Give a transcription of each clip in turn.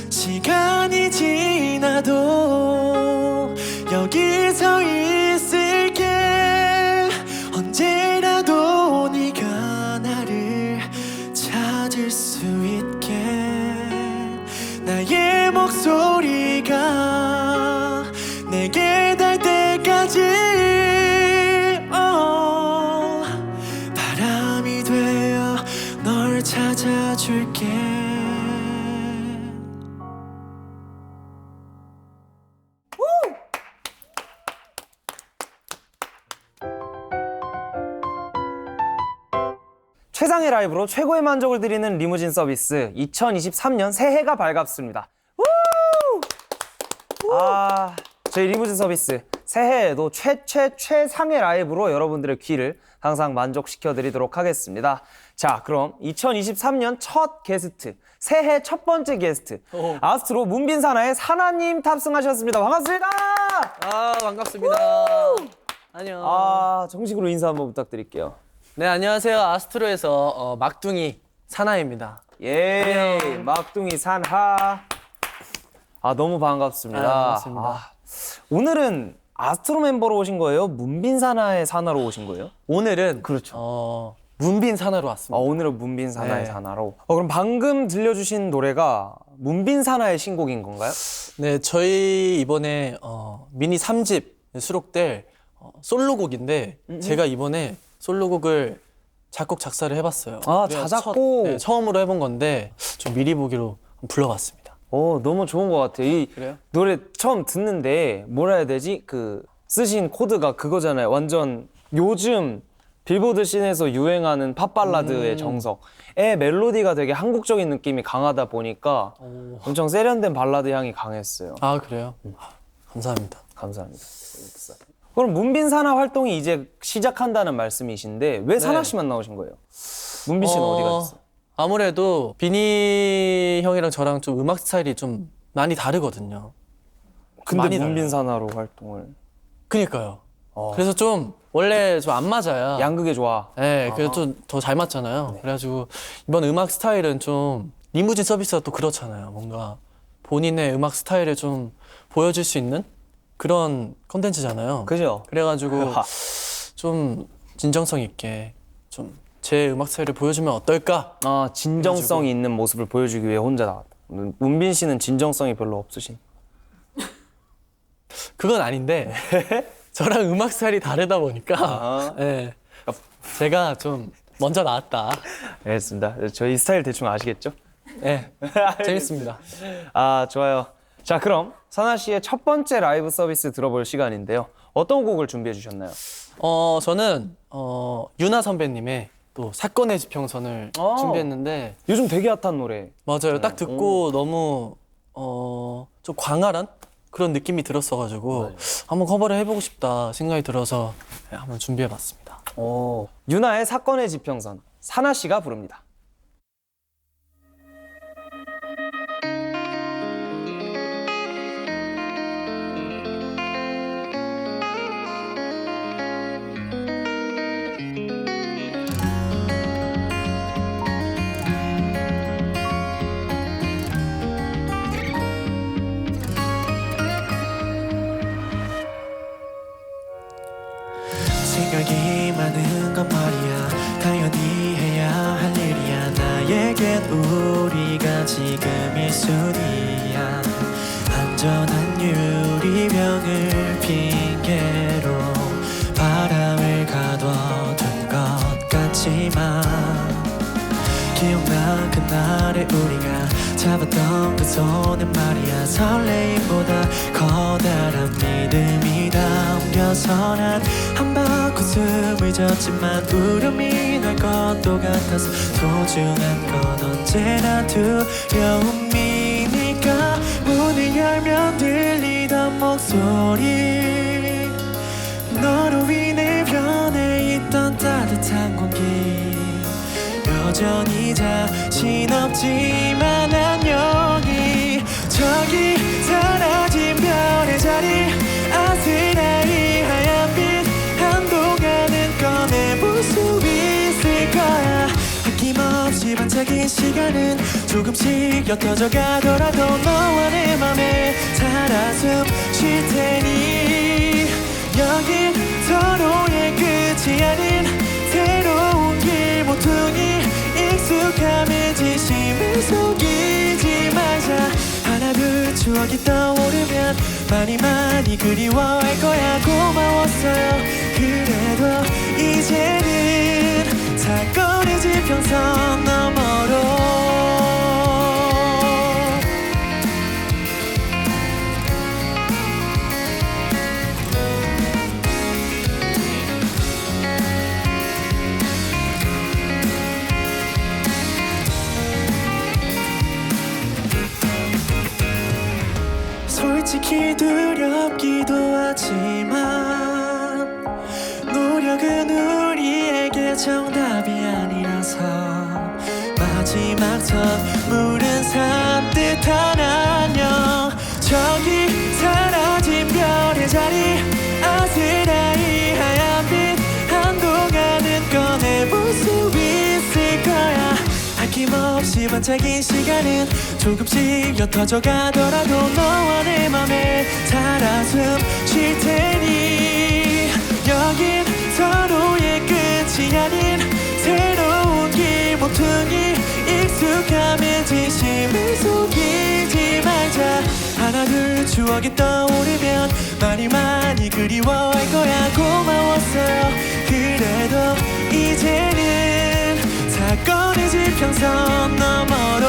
시간이 지나도 여기서 있을게. 언제라도 네가 나를 찾을 수 있게. 나의 목소리가 내게 닿을 때까지 바람이 되어 널 찾아줄게. 최상의 라이브로 최고의 만족을 드리는 리무진 서비스 2023년 새해가 밝았습니다. 저희 리무진 서비스 새해에도 최상의 라이브로 여러분들의 귀를 항상 만족시켜 드리도록 하겠습니다. 자, 그럼 2023년 첫 게스트, 새해 첫 번째 게스트, 아스트로 문빈사나의 사나님 탑승하셨습니다. 반갑습니다. 반갑습니다. 안녕. 정식으로 인사 한번 부탁드릴게요. 네, 안녕하세요. 아스트로에서 막둥이 사나입니다. 예, 막둥이 산하. 너무 반갑습니다. 반갑습니다. 오늘은 아스트로 멤버로 오신 거예요? 문빈사나의 사나로 오신 거예요? 오늘은 그렇죠. 문빈 사나로 왔습니다. 오늘은 문빈사나의 네. 사나로. 그럼 방금 들려주신 노래가 문빈사나의 신곡인 건가요? 네, 저희 이번에 미니 3집 수록될 솔로곡인데 제가 이번에 솔로곡을 작곡 작사를 해봤어요. 자작곡. 처음으로 해본 건데 좀 미리 보기로 불러봤습니다. 너무 좋은 것 같아요. 이 그래요? 노래 처음 듣는데 뭐라 해야 되지? 쓰신 코드가 그거잖아요. 완전 요즘 빌보드 씬에서 유행하는 팝발라드의 정석의 멜로디가 되게 한국적인 느낌이 강하다 보니까 엄청 세련된 발라드 향이 강했어요. 그래요? 감사합니다. 감사합니다. 그럼 문빈사나 활동이 이제 시작한다는 말씀이신데 왜 사나 씨만 나오신 거예요? 문빈 씨는 어디 가셨어요? 아무래도 비니 형이랑 저랑 좀 음악 스타일이 좀 많이 다르거든요. 근데 많이 문빈사나로 활동을. 그니까요. 그래서 좀 원래 좀 안 맞아요. 양극의 조화. 네, 그래서 좀 더 잘 맞잖아요. 그래가지고 이번 음악 스타일은 좀 리무진 서비스가 또 그렇잖아요. 뭔가 본인의 음악 스타일을 좀 보여줄 수 있는 그런 컨텐츠잖아요. 그죠? 그래가지고 좀 진정성 있게 좀 제 음악 스타일을 보여주면 어떨까? 진정성이 있는 모습을 보여주기 위해 혼자 나왔다. 문빈 씨는 진정성이 별로 없으신. 그건 아닌데 저랑 음악 스타일이 다르다 보니까 네, 제가 좀 먼저 나왔다. 알겠습니다. 저희 스타일 대충 아시겠죠? 네, 재밌습니다. 좋아요. 자, 그럼 사나 씨의 첫 번째 라이브 서비스 들어볼 시간인데요. 어떤 곡을 준비해 주셨나요? 저는 유나 선배님의 또 사건의 지평선을 준비했는데 요즘 되게 핫한 노래. 맞아요. 딱 듣고 너무 좀 광활한 그런 느낌이 들었어가지고 한번 커버를 해보고 싶다 생각이 들어서 한번 준비해봤습니다. 유나의 사건의 지평선, 사나 씨가 부릅니다. 생각이 많은 건 말이야. 당연히 해야 할 일이야. 나에겐 우리가 지금 1순위야. 안전한 유리병을 핑계로 바람을 가둬둔 것 같지만 기억나 그날의 우리가 잡았던 그 손은 말이야. 설레임보다 커다란 믿음이 담겨서 난 한 바퀴 숨을 졌지만 울음이 날 것도 같아서 소중한 건 언제나 두려움이니까 문을 열면 들리던 목소리 너로 인해 변해 있던 따뜻한 공기 여전히 자신 없지만 안녕히 저기 사라진 별의 자리 아스라이 하얀빛 한동안은 꺼내볼 수 있을 거야. 아낌없이 반짝인 시간 시간은 조금씩 옅어져 가더라도 너와 내 맘에 살아 숨쉴 테니 여긴 서로의 끝이 아닌 새로운 길 모퉁이 익숙함에 진심을 속이지 마자 하나 둘 추억이 떠오르면 많이 많이 그리워할 거야 고마웠어요 그래도 이제는 사건의 지평선 너머로 솔직히 두렵기도 하지만 노력은 우리에게 정답이 아니라서 마지막 선물은 산뜻한 안녕 저기 사라진 별의 자리 아스라이 하얀빛 한동안은 꺼내볼 수 있을 거야 아낌없이 반짝인 시간은 조금씩 옅어져 가더라도 너와 내 맘에 살아 숨쉴 테니 여긴 서로의 끝이 아닌 새로운 길 모퉁이 익숙함에 진심을 속이지 말자 하나 둘 추억이 떠오르면 많이 많이 그리워할 거야 고마웠어요 그래도 이제는 사건의 지평선 너머로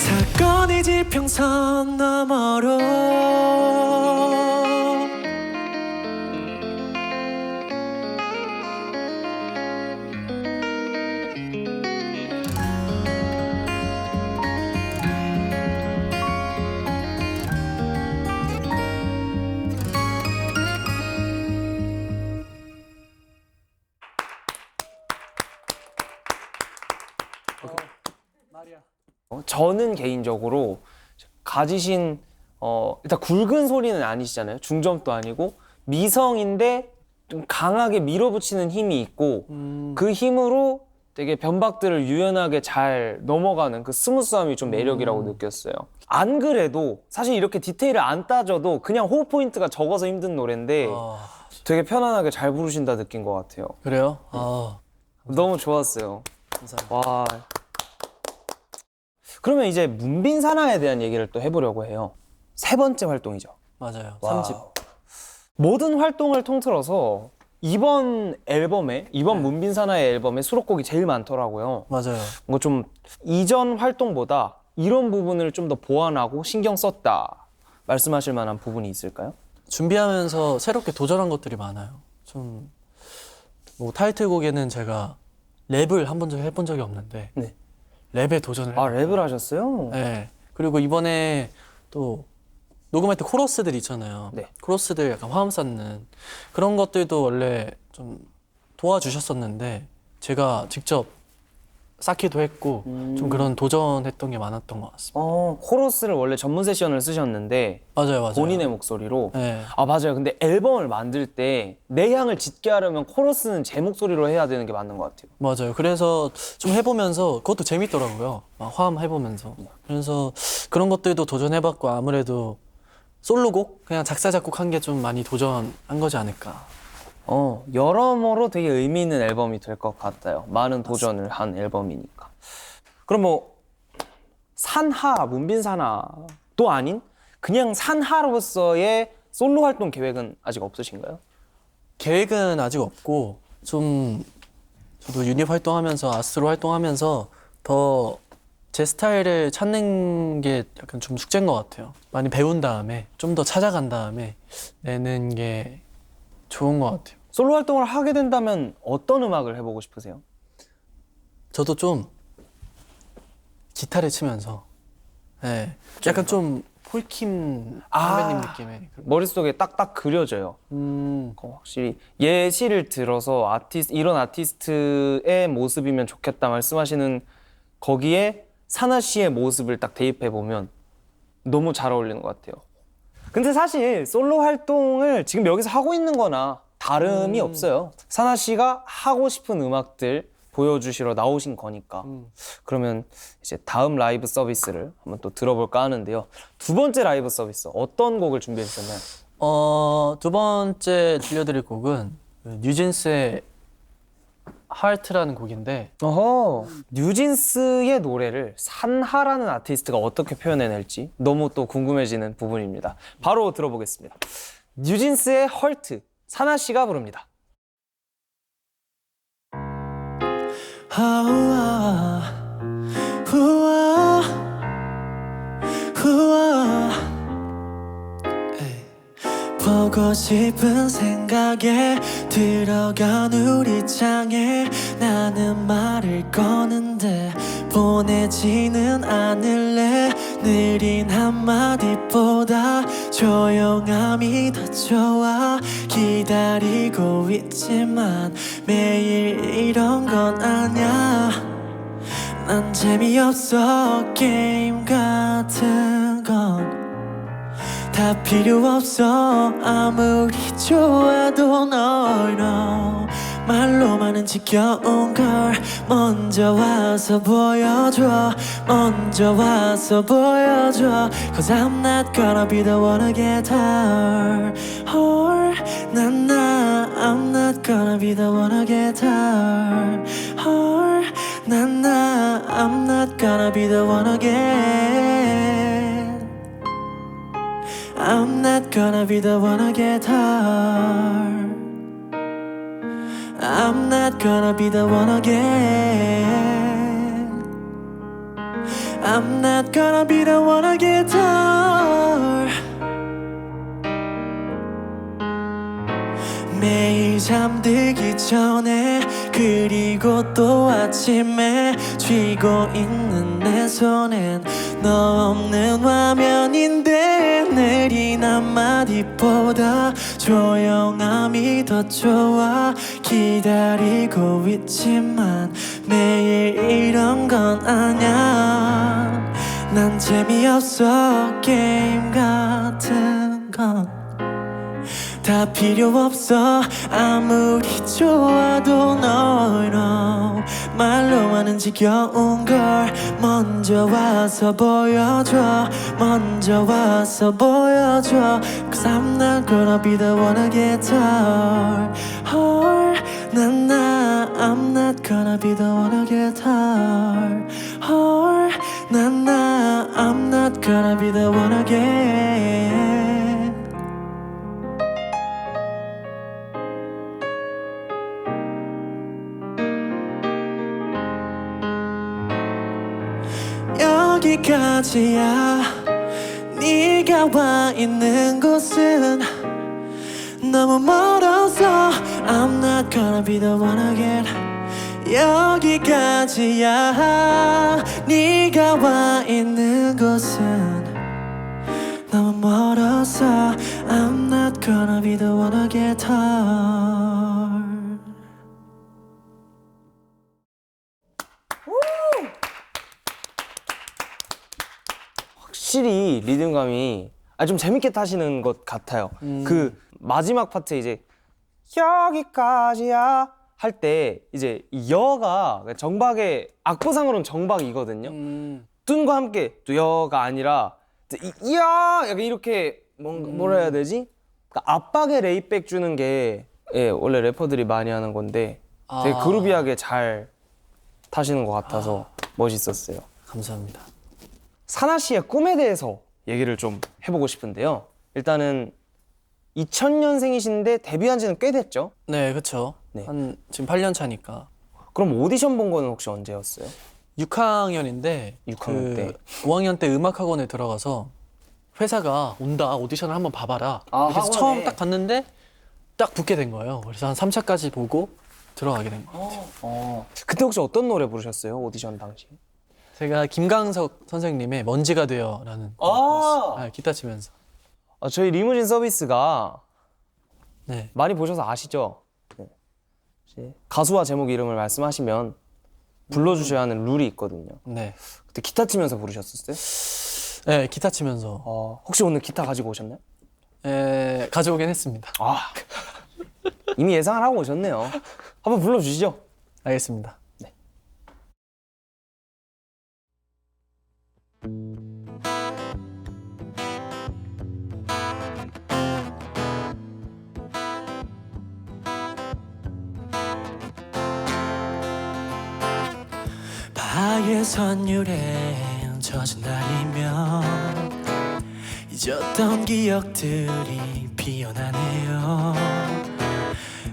사건의 지평선 너머로 저는 개인적으로 가지신 일단 굵은 소리는 아니시잖아요. 중저음도 아니고 미성인데 좀 강하게 밀어붙이는 힘이 있고 그 힘으로 되게 변박들을 유연하게 잘 넘어가는 그 스무스함이 좀 매력이라고 느꼈어요. 안 그래도 사실 이렇게 디테일을 안 따져도 그냥 호흡 포인트가 적어서 힘든 노래인데 되게 편안하게 잘 부르신다 느낀 것 같아요. 그래요? 너무 좋았어요. 감사합니다. 와. 그러면 이제 문빈사나에 대한 얘기를 또 해보려고 해요. 세 번째 활동이죠. 맞아요. 와우. 3집. 모든 활동을 통틀어서 이번 문빈사나의 앨범에 수록곡이 제일 많더라고요. 맞아요. 뭔가 좀 이전 활동보다 이런 부분을 좀 더 보완하고 신경 썼다 말씀하실 만한 부분이 있을까요? 준비하면서 새롭게 도전한 것들이 많아요. 좀 뭐 타이틀곡에는 제가 랩을 한 번 해본 적이 없는데 네. 랩에 도전을 아, 랩을 하셨어요? 네. 그리고 이번에 또 녹음할 때 코러스들 있잖아요. 네. 코러스들 약간 화음 쌓는 그런 것들도 원래 좀 도와주셨었는데 제가 직접 쌓기도 했고 좀 그런 도전했던 게 많았던 것 같습니다. 코러스를 원래 전문 세션을 쓰셨는데 맞아요. 본인의 목소리로. 네. 아, 맞아요. 근데 앨범을 만들 때 내 향을 짙게 하려면 코러스는 제 목소리로 해야 되는 게 맞는 것 같아요. 맞아요. 그래서 좀 해보면서 그것도 재밌더라고요. 막 화음 해보면서. 그래서 그런 것들도 도전해봤고 아무래도 솔로곡 그냥 작사 작곡한 게 좀 많이 도전한 거지 않을까. 여러모로 되게 의미 있는 앨범이 될 것 같아요. 많은 도전을 한 앨범이니까. 그럼 뭐 산하, 문빈사나도 아닌 그냥 산하로서의 솔로 활동 계획은 아직 없으신가요? 계획은 아직 없고 좀 저도 유닛 활동하면서 아스트로 활동하면서 더 제 스타일을 찾는 게 약간 좀 숙제인 것 같아요. 많이 배운 다음에 좀 더 찾아간 다음에 내는 게 좋은 것 같아요. 솔로 활동을 하게 된다면 어떤 음악을 해보고 싶으세요? 저도 좀 기타를 치면서 네, 약간 좀 폴킴 선배님 느낌의 머릿속에 딱딱 그려져요. 확실히 예시를 들어서 이런 아티스트의 모습이면 좋겠다 말씀하시는 거기에 사나 씨의 모습을 딱 대입해 보면 너무 잘 어울리는 것 같아요. 근데 사실 솔로 활동을 지금 여기서 하고 있는 거나 다름이 없어요. 사나 씨가 하고 싶은 음악들 보여주시러 나오신 거니까. 그러면 이제 다음 라이브 서비스를 한번 또 들어볼까 하는데요. 두 번째 라이브 서비스 어떤 곡을 준비해 주셨나요? 두 번째 들려드릴 곡은 그 뉴진스의 하트라는 곡인데 어허. 뉴진스의 노래를 산하라는 아티스트가 어떻게 표현해낼지 너무 또 궁금해지는 부분입니다. 바로 들어보겠습니다. 뉴진스의 헐트, 사나 씨가 부릅니다. 우와, 우와, 우와. 보고 싶은 생각에 들어간 우리 창에 나는 말을 거는데 보내지는 않을래. 느린 한마디보다 조용함이 더 좋아. 기다리고 있지만 매일 이런 건 아냐. 난 재미없어. 게임 같은 건 다 필요 없어. 아무리 좋아도 널 말로만은 지겨운 걸 먼저 와서 보여줘. 먼저 와서 보여줘. Cause I'm not gonna be the one to get hurt. 난 I'm not gonna be the one to get hurt. 난 I'm not gonna be the one to get. I'm not gonna be the one to get hurt. I'm not gonna be the one again. I'm not gonna be the one to get hurt. 매일 잠들기 전에 그리고 또 아침에 쥐고 있는 내 손엔 너 없는 화면인데 느린 한마디보다 조용함이 더 좋아. 기다리고 있지만 매일 이런 건 아냐. 난 재미없어. 게임 같은 건 다 필요 없어. 아무리 좋아도 널 말로만은 지겨운 걸 먼저 와서 보여줘. 먼저 와서 보여줘. Cause I'm not gonna be the one to get hurt. 난 I'm not gonna be the one to get hurt. 난 I'm not gonna be the one again. 여기까지야. 네가 와 있는 곳은 너무 멀어서 I'm not gonna be the one again. 여기까지야. 네가 와 있는 곳은 너무 멀어서 I'm not gonna be the one to get hurt. 확실히 리듬감이 좀 재밌게 타시는 것 같아요. 그 마지막 파트 이제 여기까지야 할 때 이제 여가 정박의 악보상으로는 정박이거든요. 뚠과 함께 또 여가 아니라 이야 약간 이렇게 뭐라 해야 되지? 그러니까 압박에 레이백 주는 게 원래 래퍼들이 많이 하는 건데 되게 그루비하게 잘 타시는 것 같아서 멋있었어요. 감사합니다. 사나 씨의 꿈에 대해서 얘기를 좀 해보고 싶은데요. 일단은 2000년생이신데 데뷔한 지는 꽤 됐죠? 네, 그렇죠. 네. 한 지금 8년 차니까. 그럼 오디션 본 거는 혹시 언제였어요? 6학년인데 6학년 때. 5학년 때 음악학원에 들어가서 회사가 온다, 오디션을 한번 봐봐라. 아, 그래서 학원에. 처음 딱 갔는데 딱 붙게 된 거예요. 그래서 한 3차까지 보고 들어가게 된 거예요. 그때 혹시 어떤 노래 부르셨어요? 오디션 당시? 제가 김강석 선생님의 먼지가 되어라는 기타 치면서. 저희 리무진 서비스가 네. 많이 보셔서 아시죠? 네. 가수와 제목 이름을 말씀하시면 불러주셔야 하는 룰이 있거든요. 네. 그때 기타 치면서 부르셨었어요? 네, 기타 치면서 혹시 오늘 기타 가지고 오셨나요? 가져오긴 했습니다. 아, 이미 예상을 하고 오셨네요. 한번 불러주시죠. 알겠습니다. 네. 바의 선율에 젖은 날이면 잊었던 기억들이 피어나네요.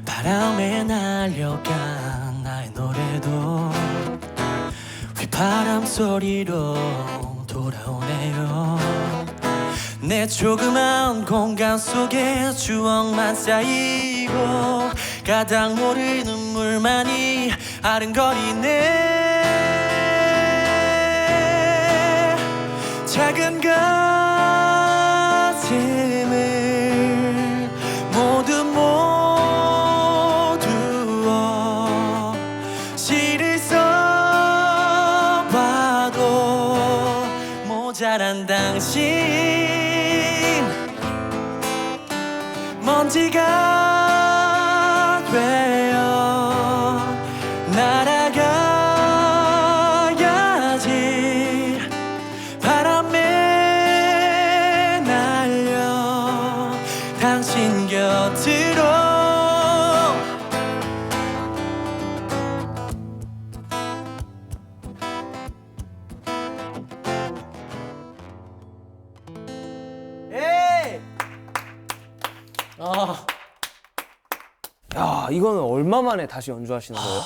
바람에 날려간 나의 노래도 휘바람 소리로 돌아오네요. 내 조그만 공간 속에 추억만 쌓이고 가닥 모를 눈물만이 아른거리네. 작은 가슴을 모두 모두어 시를 써봐도 모자란 당신 먼지가 되어 날아가야지. 바람에 날려 당신 곁으로. 에이! 아, 야, 이거는 얼마 만에 다시 연주하시는 거예요?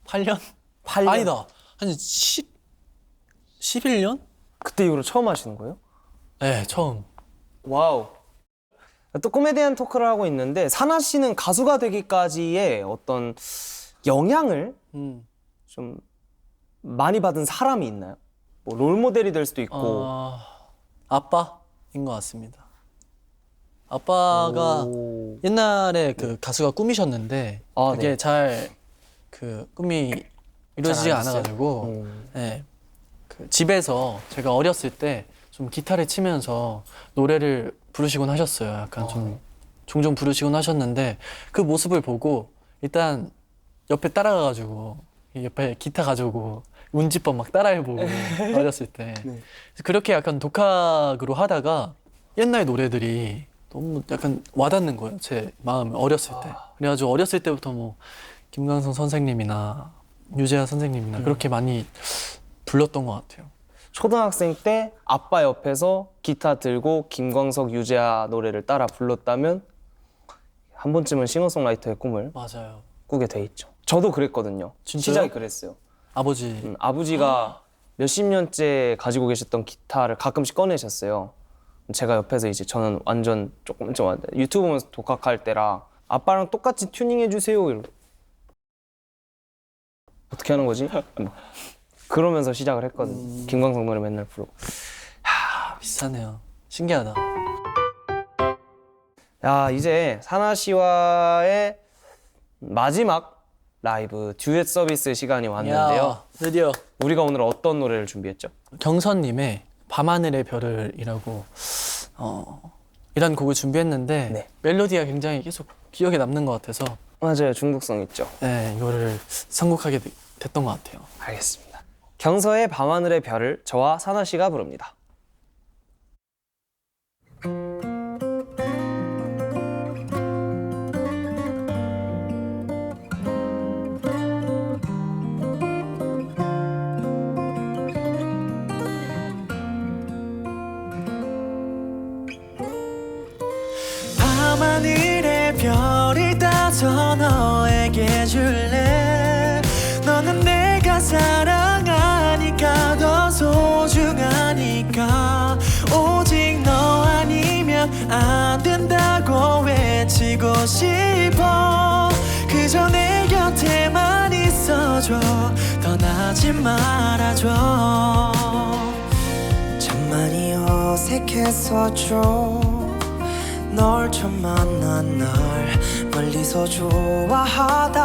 8년? 8년? 아니다. 한 11년? 그때 이후로 처음 하시는 거예요? 네, 처음. 와우. 또 코미디언 토크를 하고 있는데 사나 씨는 가수가 되기까지의 어떤 영향을 좀 많이 받은 사람이 있나요? 뭐 롤모델이 될 수도 있고. 아빠인 것 같습니다. 아빠가 오. 옛날에 그 가수가 꿈이셨는데 아, 그게 네. 잘 그 꿈이 이루어지지가 안 됐어요? 않아가지고 네, 그 집에서 제가 어렸을 때 좀 기타를 치면서 노래를 부르시곤 하셨어요. 약간 좀 종종 부르시곤 하셨는데 그 모습을 보고 일단 옆에 따라가가지고 옆에 기타 가지고 운지법 막 따라해보고 어렸을 때 네. 그렇게 약간 독학으로 하다가 옛날 노래들이 너무 약간 와닿는 거예요. 제 마음에 어렸을 때. 그래가지고 어렸을 때부터 뭐 김광석 선생님이나 유재하 선생님이나 그렇게 많이 불렀던 것 같아요. 초등학생 때 아빠 옆에서 기타 들고 김광석, 유재하 노래를 따라 불렀다면 한 번쯤은 싱어송라이터의 꿈을 맞아요. 꾸게 돼 있죠. 저도 그랬거든요. 진짜요? 시작이 그랬어요. 아버지. 아버지가 몇십 년째 가지고 계셨던 기타를 가끔씩 꺼내셨어요. 제가 옆에서 이제 저는 완전 조금 좀 유튜브 보면서 독학할 때라 아빠랑 똑같이 튜닝 해주세요. 이러고. 어떻게 하는 거지? 그러면서 시작을 했거든요. 김광석 노래 맨날 부르고. 비슷하네요. 신기하다. 야, 이제 사나 씨와의 마지막 라이브 듀엣 서비스 시간이 왔는데요. 야, 드디어 우리가 오늘 어떤 노래를 준비했죠? 경선님의 밤하늘의 별을이라고 이런 곡을 준비했는데 네. 멜로디가 굉장히 계속 기억에 남는 것 같아서 맞아요, 중독성 있죠. 네, 이거를 선곡하게 됐던 것 같아요. 알겠습니다. 경서의 밤하늘의 별을 저와 사나 씨가 부릅니다. 밤하늘의 별을 따서 너에게 줄래. 너는 내가 사랑하니까 더 소중하니까 오직 너 아니면 안 된다고 외치고 싶어. 그저 내 곁에만 있어줘. 떠나지 말아줘. 참 많이 어색했었죠. 널 처음 만난 날 멀리서 좋아하다가